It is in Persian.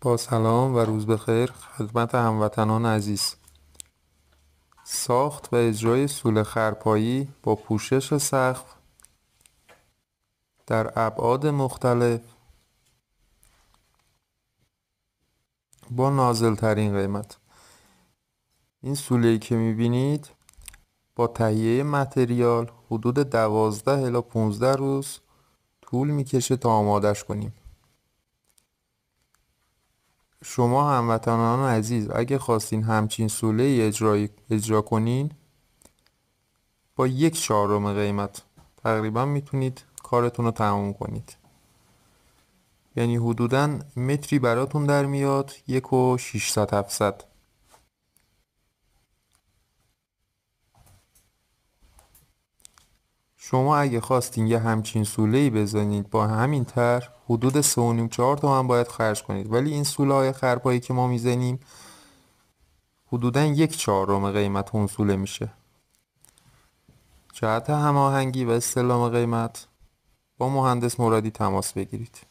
با سلام و روز بخیر خدمت هموطنان عزیز. ساخت و اجرای سوله خرپایی با پوشش سقف در ابعاد مختلف با نازل ترین قیمت. این سوله‌ای که میبینید با تهیه متریال حدود 12 الی 15 روز طول میکشه تا آمادش کنیم. شما هموطنان عزیز اگه خواستین همچین سوله‌ای اجرا کنین، با 1/4 قیمت تقریبا میتونید کارتون رو تموم کنید. یعنی حدوداً متری براتون در میاد 1,600-700. شما اگه خواستین یه همچین سوله‌ای بزنید با همین طرح حدود 3,5-4 تومن باید خرج کنید، ولی این سوله های خرپایی که ما میزنیم حدوداً 1/4 قیمت اون سوله میشه. جهت هماهنگی و استلام قیمت با مهندس مرادی تماس بگیرید.